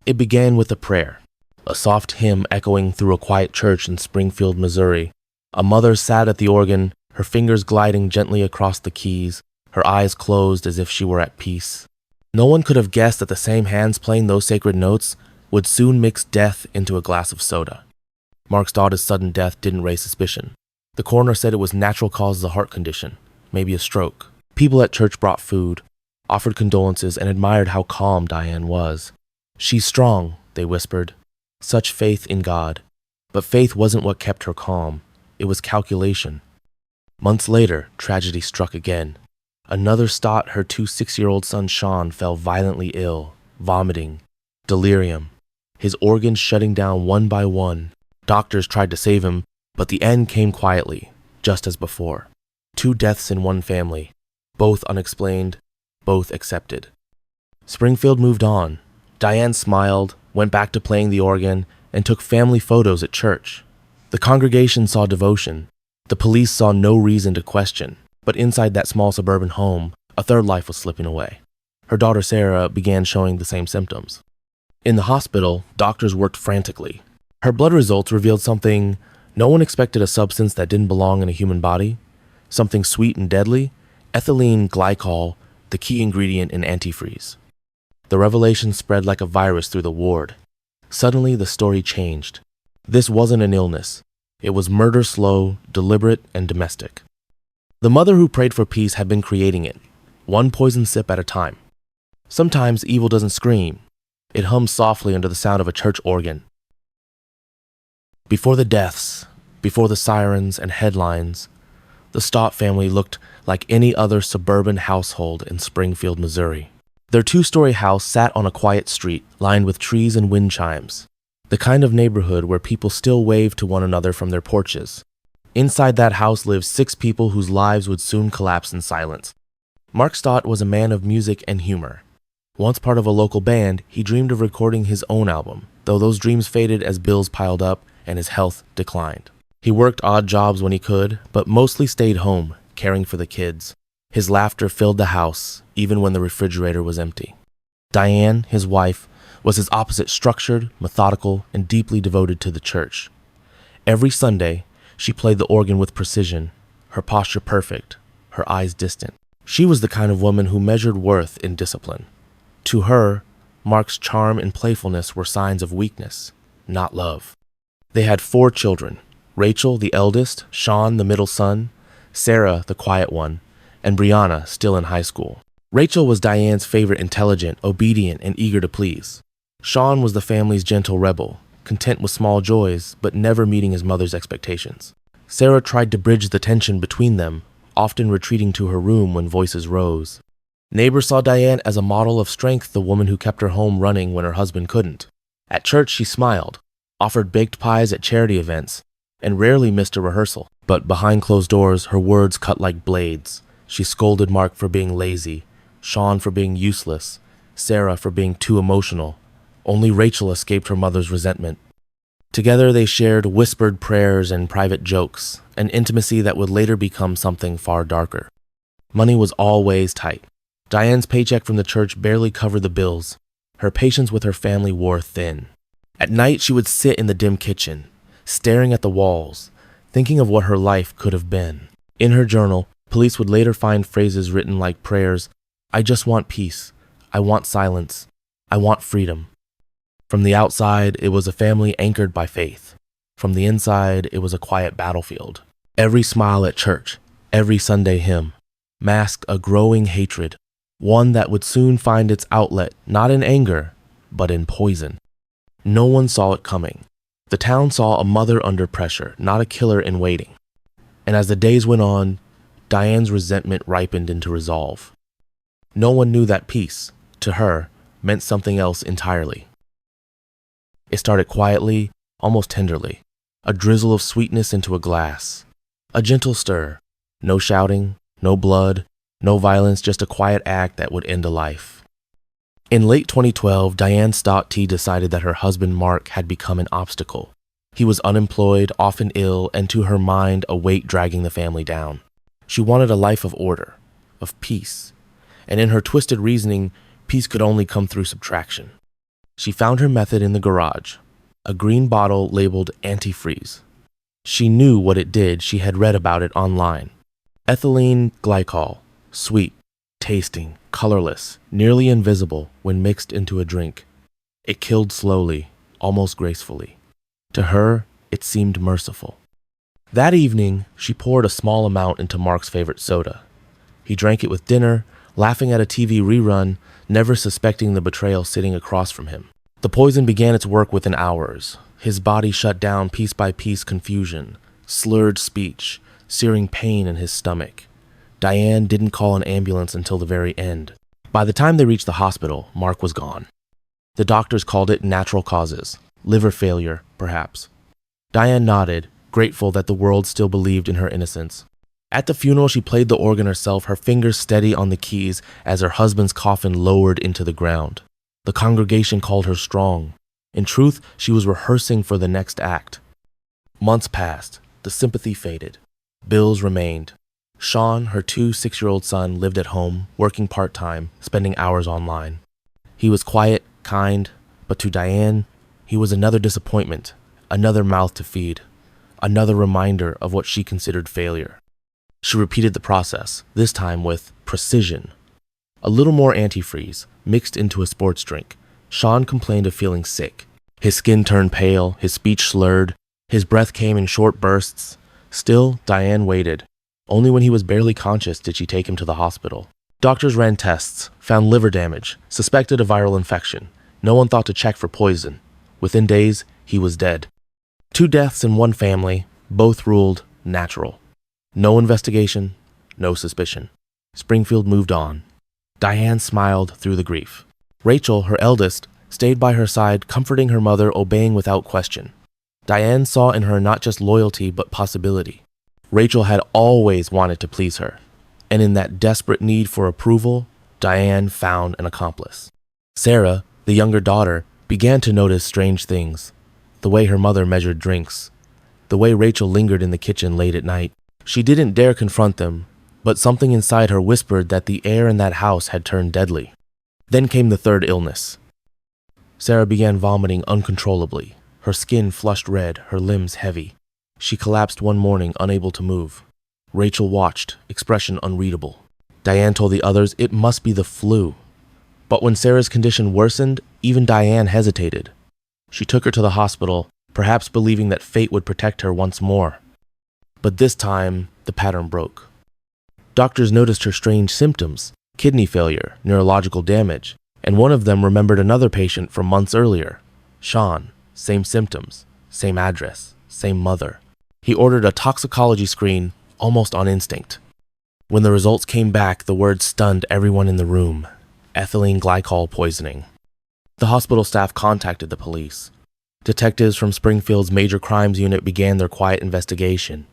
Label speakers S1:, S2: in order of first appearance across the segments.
S1: It began with a prayer, a soft hymn echoing through a quiet church in Springfield, Missouri. A mother sat at the organ, her fingers gliding gently across the keys, her eyes closed as if she were at peace. No one could have guessed that the same hands playing those sacred notes would soon mix death into a glass of soda. Mark Staudte's sudden death didn't raise suspicion. The coroner said it was natural causes of heart condition, maybe a stroke. People at church brought food, offered condolences, and admired how calm Diane was. "She's strong," they whispered. Such faith in God. But faith wasn't what kept her calm. It was calculation. Months later, tragedy struck again. Another Staudte, her 6-year-old son Sean, fell violently ill, vomiting, delirium, his organs shutting down one by one. Doctors tried to save him, but the end came quietly, just as before. 2 deaths in one family, both unexplained, both accepted. Springfield moved on. Diane smiled, went back to playing the organ, and took family photos at church. The congregation saw devotion. The police saw no reason to question. But inside that small suburban home, a third life was slipping away. Her daughter Sarah began showing the same symptoms. In the hospital, doctors worked frantically. Her blood results revealed something no one expected: a substance that didn't belong in a human body, something sweet and deadly, ethylene glycol, the key ingredient in antifreeze. The revelation spread like a virus through the ward. Suddenly, the story changed. This wasn't an illness. It was murder, slow, deliberate, and domestic. The mother who prayed for peace had been creating it, one poison sip at a time. Sometimes evil doesn't scream. It hums softly under the sound of a church organ. Before the deaths, before the sirens and headlines, the Staudte family looked like any other suburban household in Springfield, Missouri. Their 2-story house sat on a quiet street, lined with trees and wind chimes, the kind of neighborhood where people still wave to one another from their porches. Inside that house lived 6 people whose lives would soon collapse in silence. Mark Staudte was a man of music and humor. Once part of a local band, he dreamed of recording his own album, though those dreams faded as bills piled up and his health declined. He worked odd jobs when he could, but mostly stayed home, caring for the kids. His laughter filled the house, even when the refrigerator was empty. Diane, his wife, was his opposite: structured, methodical, and deeply devoted to the church. Every Sunday, she played the organ with precision, her posture perfect, her eyes distant. She was the kind of woman who measured worth in discipline. To her, Mark's charm and playfulness were signs of weakness, not love. They had 4 children: Rachel, the eldest, Sean, the middle son, Sarah, the quiet one, and Brianna, still in high school. Rachel was Diane's favorite: intelligent, obedient, and eager to please. Sean was the family's gentle rebel, content with small joys, but never meeting his mother's expectations. Sarah tried to bridge the tension between them, often retreating to her room when voices rose. Neighbors saw Diane as a model of strength, the woman who kept her home running when her husband couldn't. At church, she smiled, offered baked pies at charity events, and rarely missed a rehearsal. But behind closed doors, her words cut like blades. She scolded Mark for being lazy, Sean for being useless, Sarah for being too emotional. Only Rachel escaped her mother's resentment. Together they shared whispered prayers and private jokes, an intimacy that would later become something far darker. Money was always tight. Diane's paycheck from the church barely covered the bills. Her patience with her family wore thin. At night she would sit in the dim kitchen, staring at the walls, thinking of what her life could have been. In her journal, police would later find phrases written like prayers: "I just want peace. I want silence. I want freedom." From the outside, it was a family anchored by faith. From the inside, it was a quiet battlefield. Every smile at church, every Sunday hymn, masked a growing hatred, one that would soon find its outlet not in anger, but in poison. No one saw it coming. The town saw a mother under pressure, not a killer in waiting. And as the days went on, Diane's resentment ripened into resolve. No one knew that peace, to her, meant something else entirely. It started quietly, almost tenderly, a drizzle of sweetness into a glass, a gentle stir, no shouting, no blood, no violence, just a quiet act that would end a life. In late 2012, Diane Staudte decided that her husband Mark had become an obstacle. He was unemployed, often ill, and to her mind, a weight dragging the family down. She wanted a life of order, of peace, and in her twisted reasoning, peace could only come through subtraction. She found her method in the garage, a green bottle labeled Antifreeze. She knew what it did, she had read about it online. Ethylene glycol, sweet, tasting, colorless, nearly invisible when mixed into a drink. It killed slowly, almost gracefully. To her, it seemed merciful. That evening, she poured a small amount into Mark's favorite soda. He drank it with dinner, laughing at a TV rerun, never suspecting the betrayal sitting across from him. The poison began its work within hours. His body shut down piece by piece, confusion, slurred speech, searing pain in his stomach. Diane didn't call an ambulance until the very end. By the time they reached the hospital, Mark was gone. The doctors called it natural causes, liver failure, perhaps. Diane nodded, grateful that the world still believed in her innocence. At the funeral, she played the organ herself, her fingers steady on the keys as her husband's coffin lowered into the ground. The congregation called her strong. In truth, she was rehearsing for the next act. Months passed. The sympathy faded. Bills remained. Sean, her 6-year-old son, lived at home, working part-time, spending hours online. He was quiet, kind, but to Diane, he was another disappointment, another mouth to feed, another reminder of what she considered failure. She repeated the process, this time with precision. A little more antifreeze, mixed into a sports drink. Sean complained of feeling sick. His skin turned pale, his speech slurred, his breath came in short bursts. Still, Diane waited. Only when he was barely conscious did she take him to the hospital. Doctors ran tests, found liver damage, suspected a viral infection. No one thought to check for poison. Within days, he was dead. 2 deaths in one family, both ruled natural. No investigation, no suspicion. Springfield moved on. Diane smiled through the grief. Rachel, her eldest, stayed by her side, comforting her mother, obeying without question. Diane saw in her not just loyalty, but possibility. Rachel had always wanted to please her, and in that desperate need for approval, Diane found an accomplice. Sarah, the younger daughter, began to notice strange things. The way her mother measured drinks. The way Rachel lingered in the kitchen late at night. She didn't dare confront them, but something inside her whispered that the air in that house had turned deadly. Then came the 3rd illness. Sarah began vomiting uncontrollably, her skin flushed red, her limbs heavy. She collapsed one morning, unable to move. Rachel watched, expression unreadable. Diane told the others it must be the flu. But when Sarah's condition worsened, even Diane hesitated. She took her to the hospital, perhaps believing that fate would protect her once more. But this time, the pattern broke. Doctors noticed her strange symptoms, kidney failure, neurological damage, and one of them remembered another patient from months earlier. Sean, same symptoms, same address, same mother. He ordered a toxicology screen, almost on instinct. When the results came back, the word stunned everyone in the room. Ethylene glycol poisoning. The hospital staff contacted the police. Detectives from Springfield's Major Crimes Unit began their quiet investigation.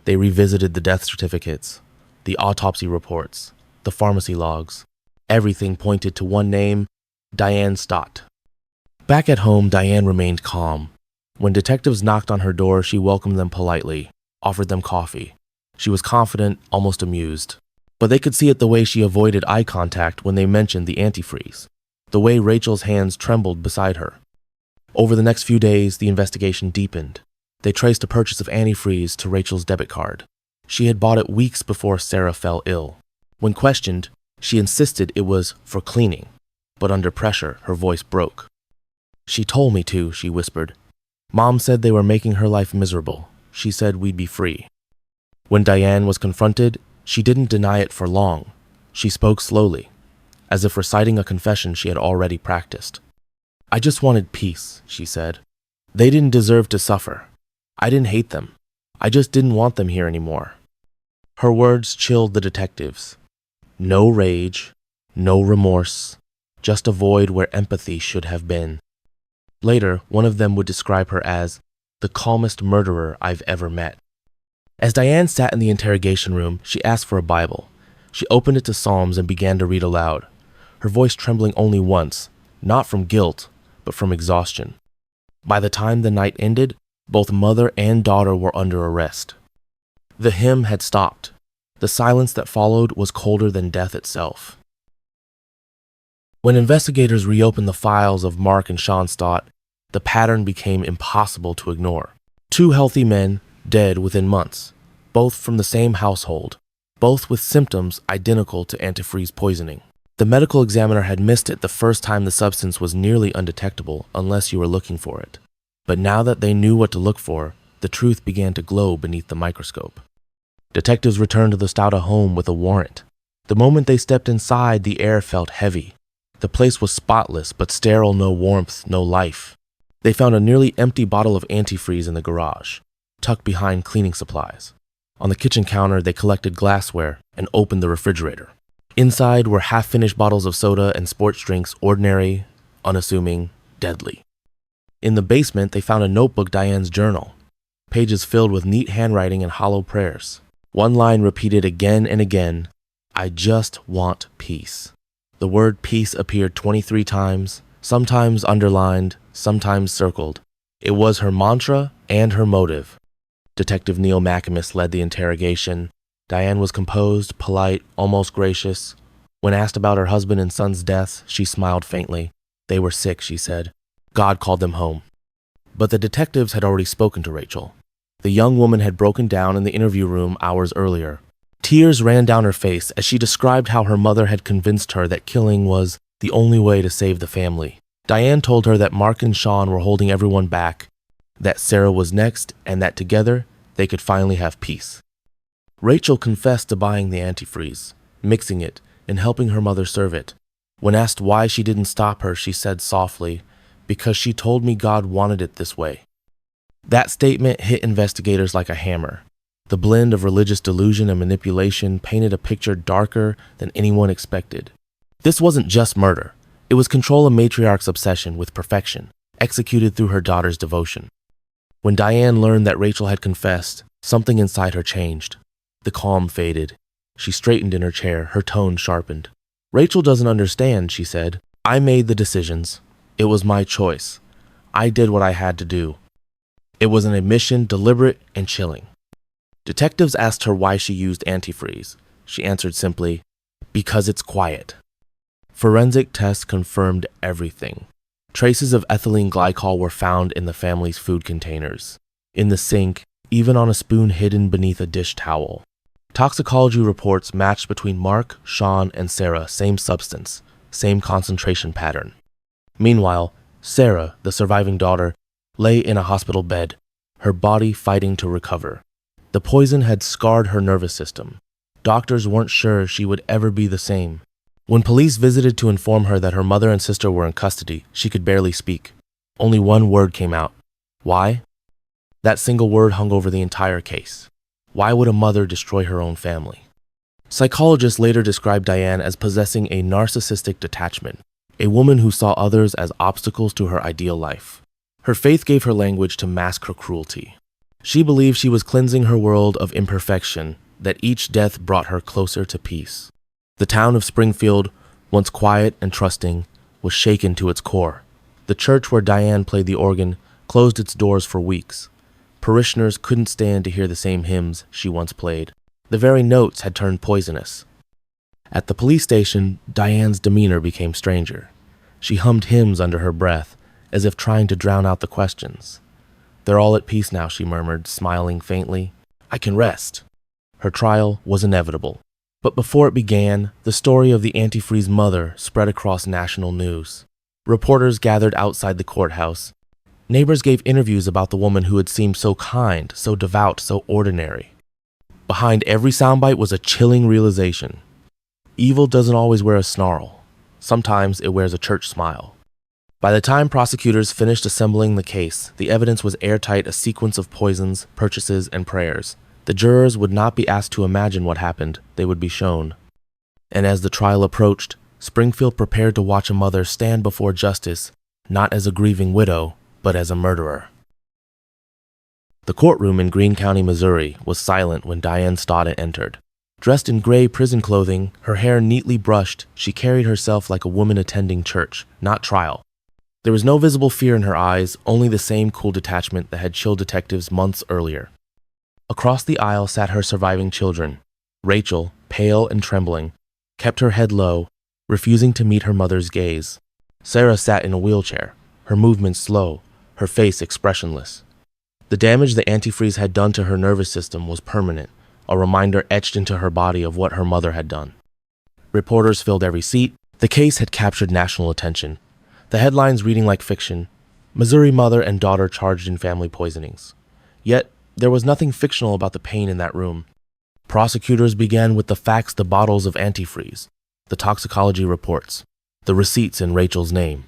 S1: They revisited the death certificates, the autopsy reports, the pharmacy logs. Everything pointed to one name, Diane Staudte. Back at home, Diane remained calm. When detectives knocked on her door, she welcomed them politely, offered them coffee. She was confident, almost amused. But they could see it the way she avoided eye contact when they mentioned the antifreeze, the way Rachel's hands trembled beside her. Over the next few days, the investigation deepened. They traced a purchase of antifreeze to Rachel's debit card. She had bought it weeks before Sarah fell ill. When questioned, she insisted it was for cleaning, but under pressure, her voice broke. "She told me to," she whispered. "Mom said they were making her life miserable. She said we'd be free." When Diane was confronted, she didn't deny it for long. She spoke slowly, as if reciting a confession she had already practiced. "I just wanted peace," she said. "They didn't deserve to suffer. I didn't hate them. I just didn't want them here anymore." Her words chilled the detectives. No rage, no remorse, just a void where empathy should have been. Later, one of them would describe her as the calmest murderer I've ever met. As Diane sat in the interrogation room, she asked for a Bible. She opened it to Psalms and began to read aloud, her voice trembling only once, not from guilt, but from exhaustion. By the time the night ended, both mother and daughter were under arrest. The hymn had stopped. The silence that followed was colder than death itself. When investigators reopened the files of Mark and Sean Staudte, the pattern became impossible to ignore. Two healthy men dead within months, both from the same household, both with symptoms identical to antifreeze poisoning. The medical examiner had missed it the first time the substance was nearly undetectable unless you were looking for it. But now that they knew what to look for, the truth began to glow beneath the microscope. Detectives returned to the Staudte home with a warrant. The moment they stepped inside, the air felt heavy. The place was spotless, but sterile, no warmth, no life. They found a nearly empty bottle of antifreeze in the garage, tucked behind cleaning supplies. On the kitchen counter, they collected glassware and opened the refrigerator. Inside were half-finished bottles of soda and sports drinks, ordinary, unassuming, deadly. In the basement, they found a notebook, Diane's journal, pages filled with neat handwriting and hollow prayers. One line repeated again and again, "I just want peace." The word peace appeared 23 times, sometimes underlined, sometimes circled. It was her mantra and her motive. Detective Neil Maccamus led the interrogation. Diane was composed, polite, almost gracious. When asked about her husband and son's deaths, she smiled faintly. They were sick, she said. God called them home. But the detectives had already spoken to Rachel. The young woman had broken down in the interview room hours earlier. Tears ran down her face as she described how her mother had convinced her that killing was the only way to save the family. Diane told her that Mark and Sean were holding everyone back, that Sarah was next, and that together they could finally have peace. Rachel confessed to buying the antifreeze, mixing it, and helping her mother serve it. When asked why she didn't stop her, she said softly, "Because she told me God wanted it this way." That statement hit investigators like a hammer. The blend of religious delusion and manipulation painted a picture darker than anyone expected. This wasn't just murder. It was control of matriarch's obsession with perfection, executed through her daughter's devotion. When Diane learned that Rachel had confessed, something inside her changed. The calm faded. She straightened in her chair, her tone sharpened. "Rachel doesn't understand," she said. "I made the decisions. It was my choice. I did what I had to do." It was an admission, deliberate and chilling. Detectives asked her why she used antifreeze. She answered simply, "Because it's quiet." Forensic tests confirmed everything. Traces of ethylene glycol were found in the family's food containers, in the sink, even on a spoon hidden beneath a dish towel. Toxicology reports matched between Mark, Sean, and Sarah, same substance, same concentration pattern. Meanwhile, Sarah, the surviving daughter, lay in a hospital bed, her body fighting to recover. The poison had scarred her nervous system. Doctors weren't sure she would ever be the same. When police visited to inform her that her mother and sister were in custody, she could barely speak. Only one word came out. Why? That single word hung over the entire case. Why would a mother destroy her own family? Psychologists later described Diane as possessing a narcissistic detachment, a woman who saw others as obstacles to her ideal life. Her faith gave her language to mask her cruelty. She believed she was cleansing her world of imperfection, that each death brought her closer to peace. The town of Springfield, once quiet and trusting, was shaken to its core. The church where Diane played the organ closed its doors for weeks. Parishioners couldn't stand to hear the same hymns she once played. The very notes had turned poisonous. At the police station, Diane's demeanor became stranger. She hummed hymns under her breath, as if trying to drown out the questions. "They're all at peace now," she murmured, smiling faintly. "I can rest." Her trial was inevitable. But before it began, the story of the antifreeze mother spread across national news. Reporters gathered outside the courthouse. Neighbors gave interviews about the woman who had seemed so kind, so devout, so ordinary. Behind every soundbite was a chilling realization. Evil doesn't always wear a snarl. Sometimes it wears a church smile. By the time prosecutors finished assembling the case, the evidence was airtight, a sequence of poisons, purchases, and prayers. The jurors would not be asked to imagine what happened, they would be shown. And as the trial approached, Springfield prepared to watch a mother stand before justice, not as a grieving widow, but as a murderer. The courtroom in Greene County, Missouri, was silent when Diane Staudte entered. Dressed in gray prison clothing, her hair neatly brushed, she carried herself like a woman attending church, not trial. There was no visible fear in her eyes, only the same cool detachment that had chilled detectives months earlier. Across the aisle sat her surviving children. Rachel, pale and trembling, kept her head low, refusing to meet her mother's gaze. Sarah sat in a wheelchair, her movements slow, her face expressionless. The damage the antifreeze had done to her nervous system was permanent, a reminder etched into her body of what her mother had done. Reporters filled every seat. The case had captured national attention, the headlines reading like fiction: Missouri mother and daughter charged in family poisonings. Yet, there was nothing fictional about the pain in that room. Prosecutors began with the facts: the bottles of antifreeze, the toxicology reports, the receipts in Rachel's name.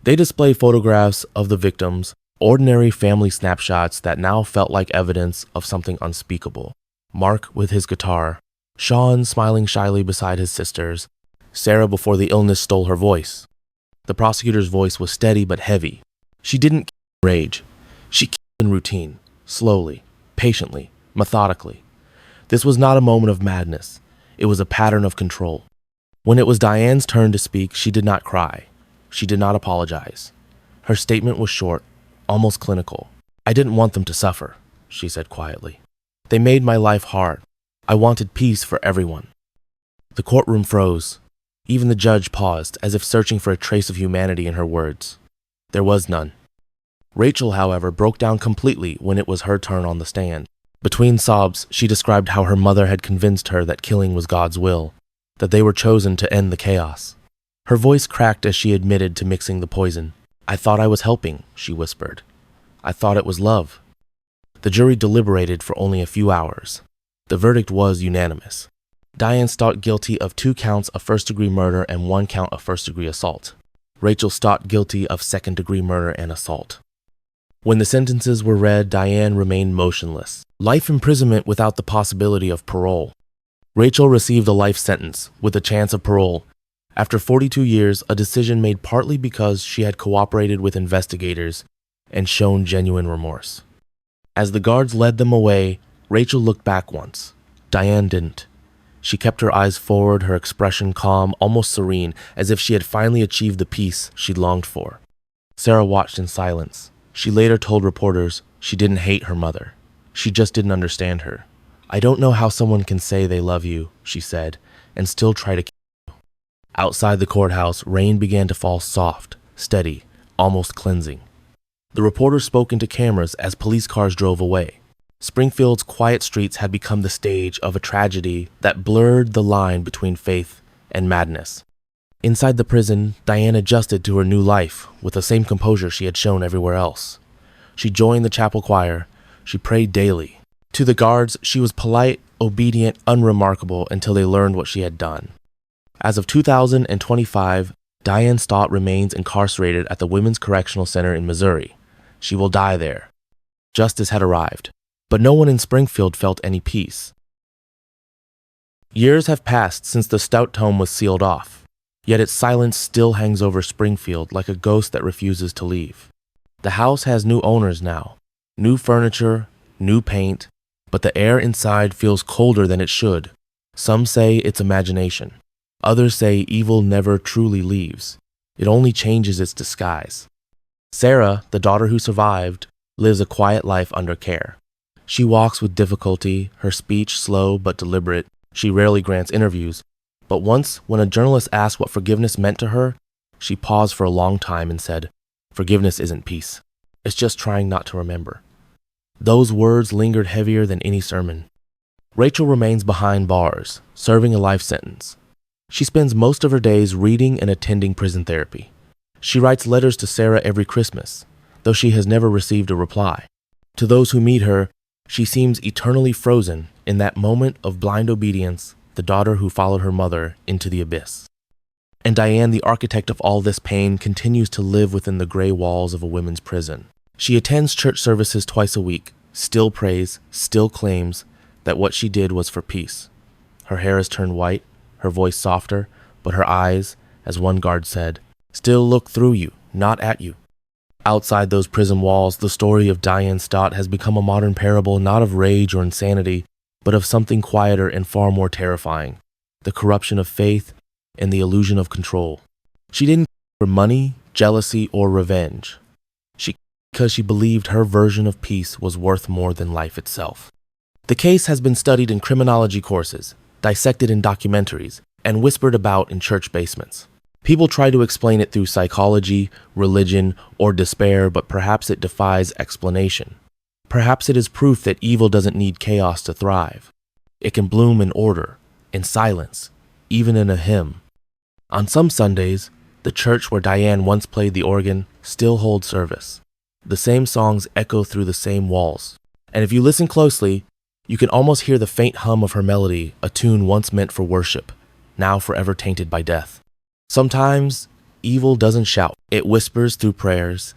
S1: They display photographs of the victims, ordinary family snapshots that now felt like evidence of something unspeakable. Mark with his guitar, Sean smiling shyly beside his sisters, Sarah before the illness stole her voice. The prosecutor's voice was steady but heavy. She didn't rage. She kept in routine, slowly, patiently, methodically. This was not a moment of madness. It was a pattern of control. When it was Diane's turn to speak, she did not cry. She did not apologize. Her statement was short, almost clinical. "I didn't want them to suffer," she said quietly. "They made my life hard. I wanted peace for everyone." The courtroom froze. Even the judge paused, as if searching for a trace of humanity in her words. There was none. Rachel, however, broke down completely when it was her turn on the stand. Between sobs, she described how her mother had convinced her that killing was God's will, that they were chosen to end the chaos. Her voice cracked as she admitted to mixing the poison. "I thought I was helping," she whispered. "I thought it was love." The jury deliberated for only a few hours. The verdict was unanimous. Diane Staudte guilty of 2 counts of first-degree murder and 1 count of first-degree assault. Rachel Staudte guilty of second-degree murder and assault. When the sentences were read, Diane remained motionless. Life imprisonment without the possibility of parole. Rachel received a life sentence, with a chance of parole. After 42 years, a decision made partly because she had cooperated with investigators and shown genuine remorse. As the guards led them away, Rachel looked back once. Diane didn't. She kept her eyes forward, her expression calm, almost serene, as if she had finally achieved the peace she'd longed for. Sarah watched in silence. She later told reporters she didn't hate her mother. She just didn't understand her. "I don't know how someone can say they love you," she said, "and still try to kill you." Outside the courthouse, rain began to fall soft, steady, almost cleansing. The reporters spoke into cameras as police cars drove away. Springfield's quiet streets had become the stage of a tragedy that blurred the line between faith and madness. Inside the prison, Diane adjusted to her new life with the same composure she had shown everywhere else. She joined the chapel choir. She prayed daily. To the guards, she was polite, obedient, unremarkable until they learned what she had done. As of 2025, Diane Staudte remains incarcerated at the Women's Correctional Center in Missouri. She will die there. Justice had arrived, but no one in Springfield felt any peace. Years have passed since the Staudte home was sealed off, yet its silence still hangs over Springfield like a ghost that refuses to leave. The house has new owners now, new furniture, new paint, but the air inside feels colder than it should. Some say it's imagination. Others say evil never truly leaves. It only changes its disguise. Sarah, the daughter who survived, lives a quiet life under care. She walks with difficulty, her speech slow but deliberate. She rarely grants interviews, but once, when a journalist asked what forgiveness meant to her, she paused for a long time and said, "Forgiveness isn't peace. It's just trying not to remember." Those words lingered heavier than any sermon. Rachel remains behind bars, serving a life sentence. She spends most of her days reading and attending prison therapy. She writes letters to Sarah every Christmas, though she has never received a reply. To those who meet her, she seems eternally frozen in that moment of blind obedience, the daughter who followed her mother into the abyss. And Diane, the architect of all this pain, continues to live within the gray walls of a women's prison. She attends church services twice a week, still prays, still claims that what she did was for peace. Her hair is turned white, her voice softer, but her eyes, as one guard said, still look through you, not at you. Outside those prison walls, the story of Diane Staudte has become a modern parable not of rage or insanity, but of something quieter and far more terrifying: the corruption of faith and the illusion of control. She didn't for money, jealousy, or revenge. She because she believed her version of peace was worth more than life itself. The case has been studied in criminology courses, dissected in documentaries, and whispered about in church basements. People try to explain it through psychology, religion, or despair, but perhaps it defies explanation. Perhaps it is proof that evil doesn't need chaos to thrive. It can bloom in order, in silence, even in a hymn. On some Sundays, the church where Diane once played the organ still holds service. The same songs echo through the same walls. And if you listen closely, you can almost hear the faint hum of her melody, a tune once meant for worship, now forever tainted by death. Sometimes, evil doesn't shout. It whispers through prayers,